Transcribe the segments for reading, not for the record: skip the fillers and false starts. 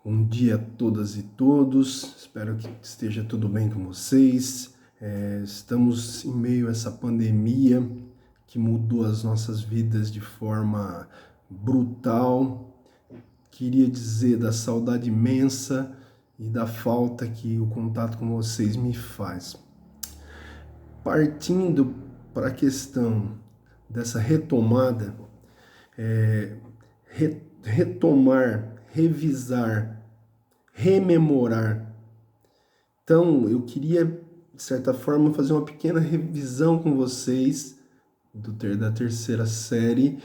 Bom dia a todas e todos, espero que esteja tudo bem com vocês. Estamos em meio a essa pandemia que mudou as nossas vidas de forma brutal. Queria dizer da saudade imensa e da falta que o contato com vocês me faz. Partindo para a questão dessa retomada, retomar, revisar, rememorar. Então, eu queria, de certa forma, fazer uma pequena revisão com vocês da terceira série,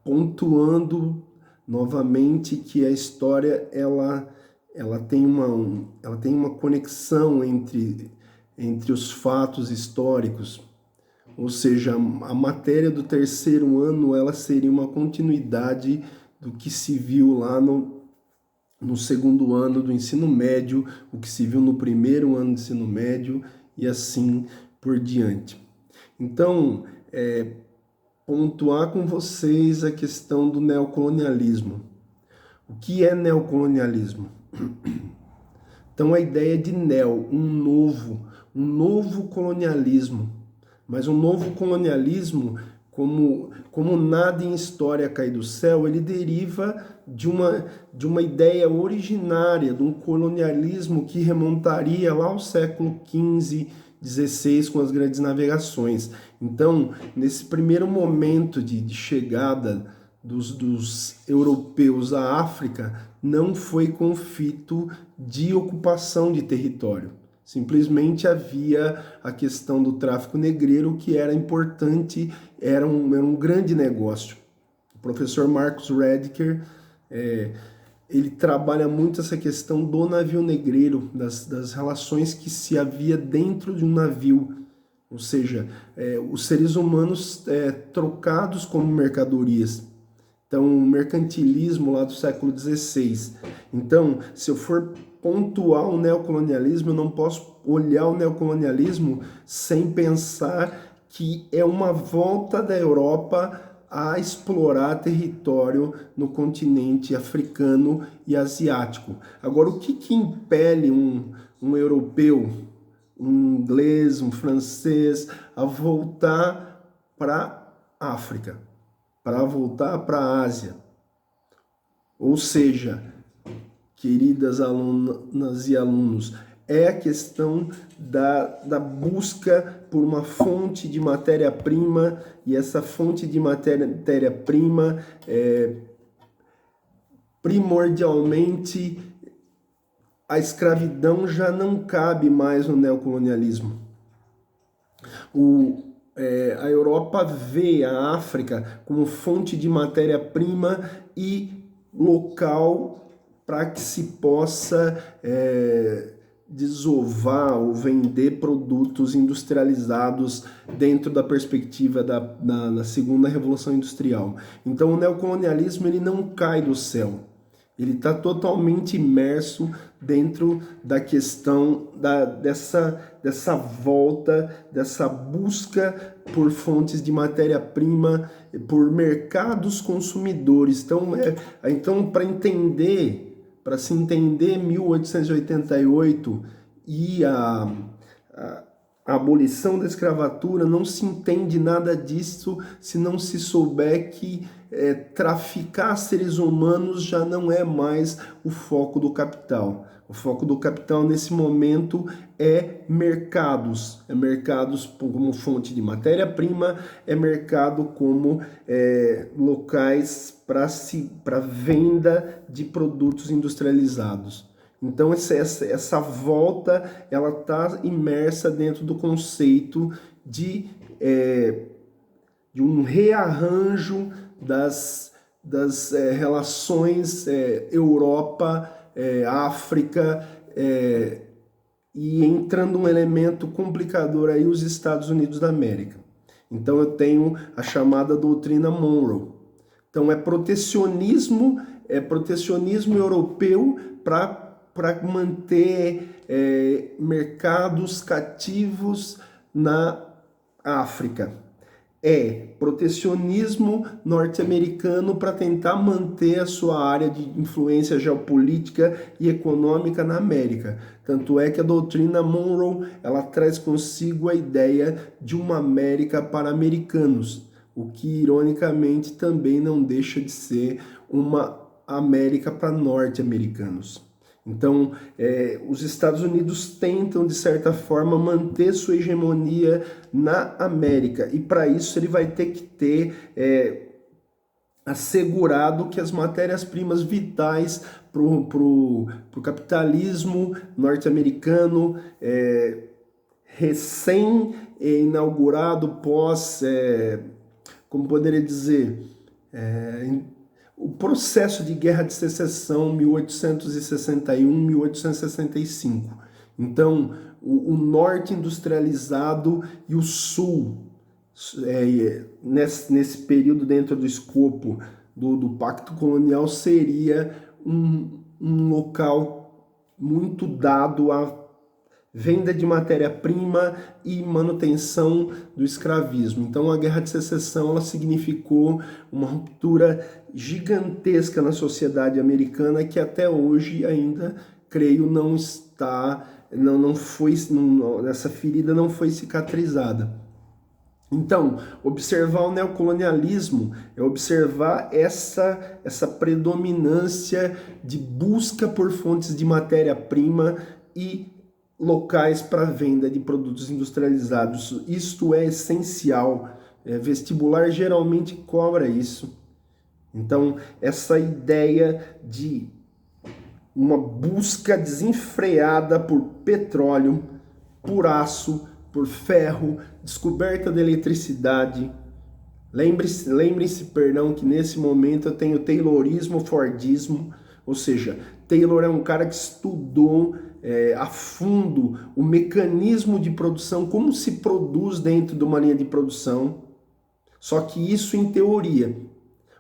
pontuando novamente que a história ela tem uma conexão entre os fatos históricos. Ou seja, a matéria do terceiro ano ela seria uma continuidade do que se viu lá no segundo ano do ensino médio, o que se viu no primeiro ano do ensino médio e assim por diante. Então, pontuar com vocês a questão do neocolonialismo. O que é neocolonialismo? Então, a ideia de neo, um novo colonialismo. Mas um novo colonialismo, como nada em história cai do céu, ele deriva de uma ideia originária, de um colonialismo que remontaria lá ao século XV, XVI, com as grandes navegações. Então, nesse primeiro momento de chegada dos europeus à África, não foi conflito de ocupação de território. Simplesmente havia a questão do tráfico negreiro, que era importante, era um grande negócio. O professor Marcus Rediker, ele trabalha muito essa questão do navio negreiro, das relações que se havia dentro de um navio. Ou seja, os seres humanos trocados como mercadorias. Então, o mercantilismo lá do século XVI. Então, se eu for pontuar o neocolonialismo, eu não posso olhar o neocolonialismo sem pensar que é uma volta da Europa a explorar território no continente africano e asiático. Agora, o que impele um europeu, um inglês, um francês a voltar para a África, para voltar para a Ásia? Ou seja, queridas alunas e alunos, é a questão da busca por uma fonte de matéria-prima, e essa fonte de matéria-prima primordialmente a escravidão já não cabe mais no neocolonialismo. A Europa vê a África como fonte de matéria-prima e local para que se possa desovar ou vender produtos industrializados dentro da perspectiva da segunda revolução industrial. Então o neocolonialismo ele não cai do céu, ele está totalmente imerso dentro da questão dessa volta, dessa busca por fontes de matéria-prima, por mercados consumidores. Então para se entender 1888 e a abolição da escravatura, não se entende nada disso se não se souber que traficar seres humanos já não é mais o foco do capital. O foco do capital nesse momento é mercados como fonte de matéria-prima, é mercado como locais para venda de produtos industrializados. Então essa volta ela está imersa dentro do conceito de um rearranjo das relações Europa, África, e entrando um elemento complicador aí, os Estados Unidos da América. Então eu tenho a chamada doutrina Monroe. Então é protecionismo europeu para manter mercados cativos na África. é protecionismo norte-americano para tentar manter a sua área de influência geopolítica e econômica na América. Tanto é que a doutrina Monroe, ela traz consigo a ideia de uma América para americanos, o que ironicamente também não deixa de ser uma América para norte-americanos. Então, os Estados Unidos tentam, de certa forma, manter sua hegemonia na América. E para isso ele vai ter que ter assegurado que as matérias-primas vitais para o capitalismo norte-americano, recém-inaugurado, como poderia dizer, o processo de guerra de secessão 1861-1865. Então, o norte industrializado e o sul, nesse período dentro do escopo do Pacto Colonial, seria um local muito dado à venda de matéria-prima e manutenção do escravismo. Então a Guerra de Secessão ela significou uma ruptura gigantesca na sociedade americana que até hoje ainda, creio, não está, essa ferida não foi cicatrizada. Então, observar o neocolonialismo é observar essa predominância de busca por fontes de matéria-prima e locais para venda de produtos industrializados. Isto é essencial. Vestibular geralmente cobra isso. Então, essa ideia de uma busca desenfreada por petróleo, por aço, por ferro, descoberta da eletricidade. Lembre-se, que nesse momento eu tenho Taylorismo, Fordismo, ou seja, Taylor é um cara que estudou a fundo o mecanismo de produção, como se produz dentro de uma linha de produção, só que isso em teoria.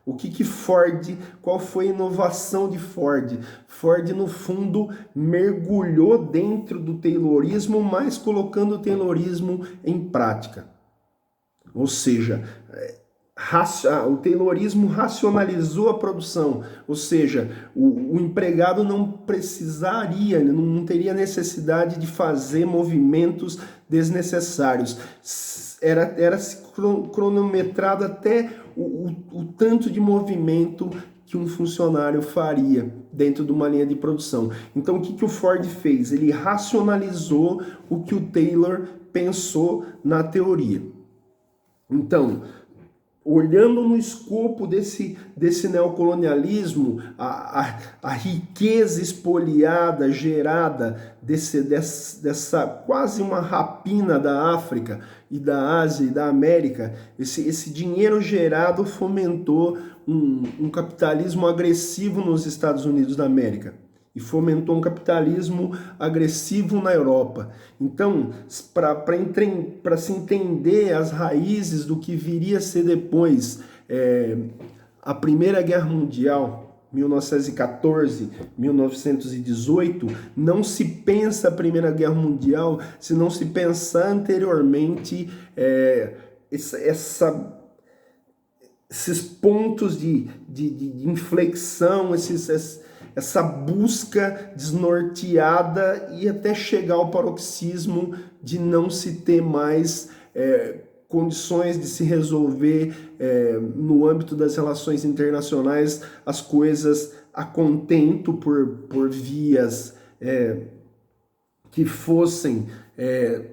O que Ford, qual foi a inovação de Ford? Ford, no fundo, mergulhou dentro do Taylorismo, mas colocando o Taylorismo em prática. Ou seja, o Taylorismo racionalizou a produção, ou seja, o empregado não precisaria, não teria necessidade de fazer movimentos desnecessários. Era cronometrado até o tanto de movimento que um funcionário faria dentro de uma linha de produção. Então, o que o Ford fez? Ele racionalizou o que o Taylor pensou na teoria. Então, olhando no escopo desse neocolonialismo, a riqueza espoliada, gerada dessa quase uma rapina da África e da Ásia e da América, esse dinheiro gerado fomentou um capitalismo agressivo nos Estados Unidos da América e fomentou um capitalismo agressivo na Europa. Então, para se entender as raízes do que viria a ser depois a Primeira Guerra Mundial, 1914, 1918, não se pensa a Primeira Guerra Mundial se não se pensar anteriormente esses pontos de inflexão, essa busca desnorteada e até chegar ao paroxismo de não se ter mais condições de se resolver no âmbito das relações internacionais as coisas a contento por vias que fossem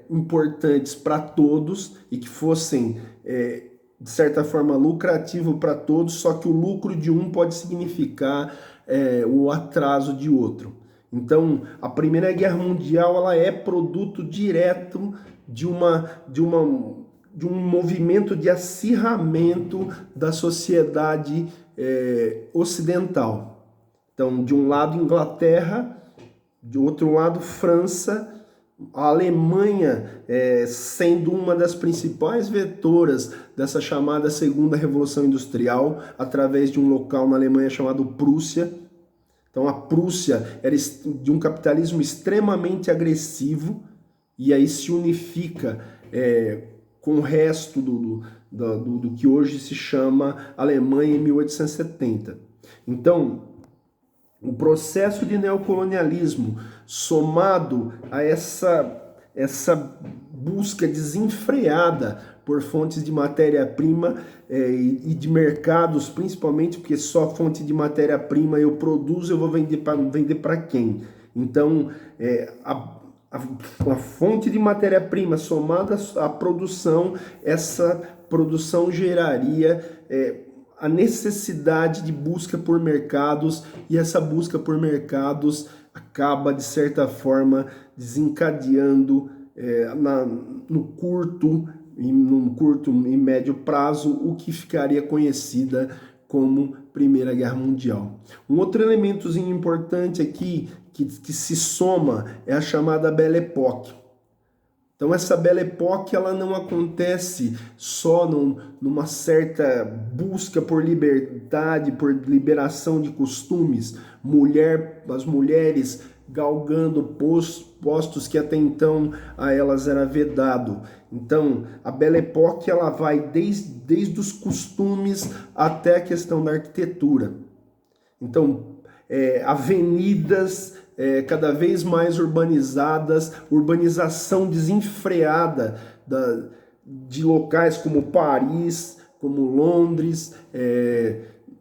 importantes para todos e que fossem de certa forma lucrativo para todos, só que o lucro de um pode significar o atraso de outro. Então, a Primeira Guerra Mundial ela é produto direto de um movimento de acirramento da sociedade ocidental. Então, de um lado Inglaterra, de outro lado França, a Alemanha sendo uma das principais vetoras dessa chamada Segunda Revolução Industrial, através de um local na Alemanha chamado Prússia. Então a Prússia era de um capitalismo extremamente agressivo, e aí se unifica com o resto do que hoje se chama Alemanha em 1870. Então, o processo de neocolonialismo, somado a essa busca desenfreada por fontes de matéria-prima e de mercados, principalmente, porque só fonte de matéria-prima eu produzo, eu vou vender para quem? Então, a fonte de matéria-prima somada à produção, essa produção geraria a necessidade de busca por mercados, e essa busca por mercados acaba, de certa forma, desencadeando no curto e médio prazo o que ficaria conhecida como Primeira Guerra Mundial. Um outro elementozinho importante aqui que se soma é a chamada Belle Époque. Então essa Belle Époque ela não acontece só numa certa busca por liberdade, por liberação de costumes, as mulheres galgando postos que até então a elas era vedado. Então a Belle Époque ela vai desde os costumes até a questão da arquitetura. Então avenidas cada vez mais urbanizadas, urbanização desenfreada de locais como Paris, como Londres,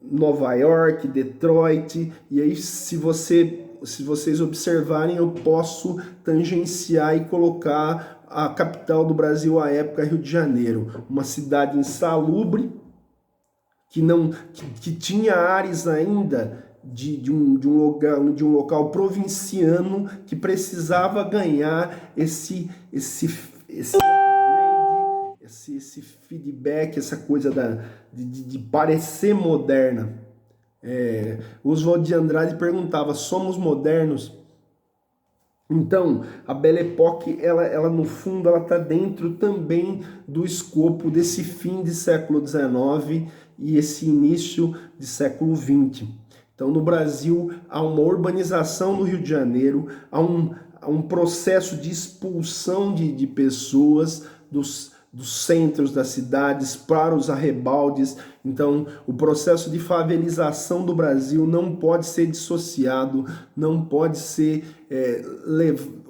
Nova York, Detroit. E aí, se vocês observarem, eu posso tangenciar e colocar a capital do Brasil à época, Rio de Janeiro, uma cidade insalubre, que tinha ares ainda de um local provinciano que precisava ganhar esse feedback, essa coisa de parecer moderna. Oswald de Andrade perguntava: somos modernos? Então, a Belle Époque, ela no fundo, ela está dentro também do escopo desse fim de século XIX e esse início de século XX. Então, no Brasil, há uma urbanização no Rio de Janeiro, há um processo de expulsão de pessoas dos centros das cidades para os arrebaldes. Então, o processo de favelização do Brasil não pode ser dissociado, não pode ser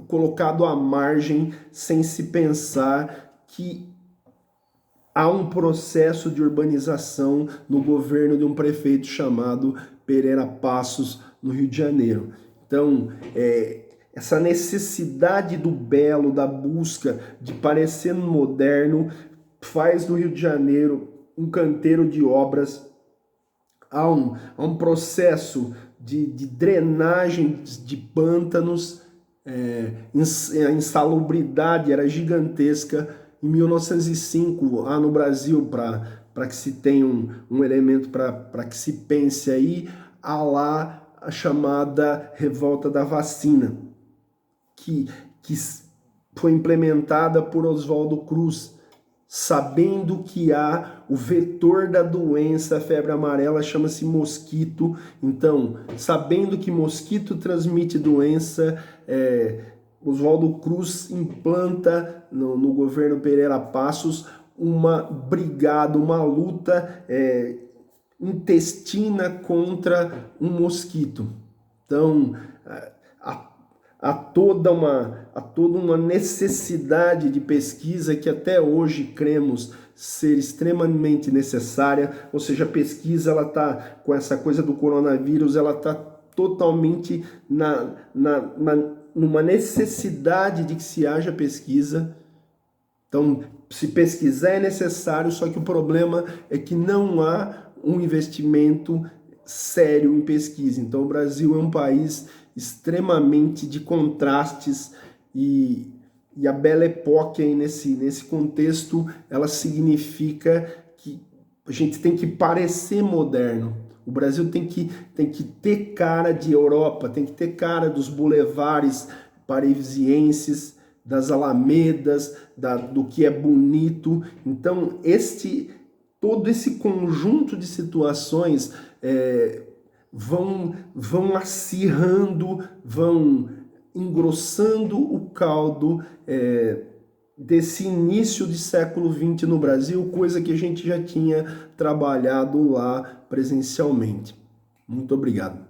colocado à margem sem se pensar que há um processo de urbanização no governo de um prefeito chamado Pereira Passos, no Rio de Janeiro. Então, essa necessidade do belo, da busca de parecer moderno, faz do Rio de Janeiro um canteiro de obras. Há um processo de drenagem de pântanos, a insalubridade era gigantesca. Em 1905, lá no Brasil, para que se tenha um elemento para que se pense aí, há lá a chamada Revolta da Vacina, que foi implementada por Oswaldo Cruz, sabendo que há o vetor da doença, a febre amarela, chama-se mosquito. Então, sabendo que mosquito transmite doença, Oswaldo Cruz implanta no governo Pereira Passos uma brigada, uma luta intestina contra um mosquito. Então, há toda uma necessidade de pesquisa que até hoje cremos ser extremamente necessária. Ou seja, a pesquisa, ela está com essa coisa do coronavírus, ela está totalmente numa necessidade de que se haja pesquisa. Então, se pesquisar é necessário, só que o problema é que não há um investimento sério em pesquisa. Então, o Brasil é um país extremamente de contrastes, e a Belle Époque aí nesse contexto, ela significa que a gente tem que parecer moderno. O Brasil tem que ter cara de Europa, tem que ter cara dos bulevares parisienses, das alamedas, do que é bonito. Então, todo esse conjunto de situações vão acirrando, vão engrossando o caldo desse início de século XX no Brasil, coisa que a gente já tinha trabalhado lá presencialmente. Muito obrigado.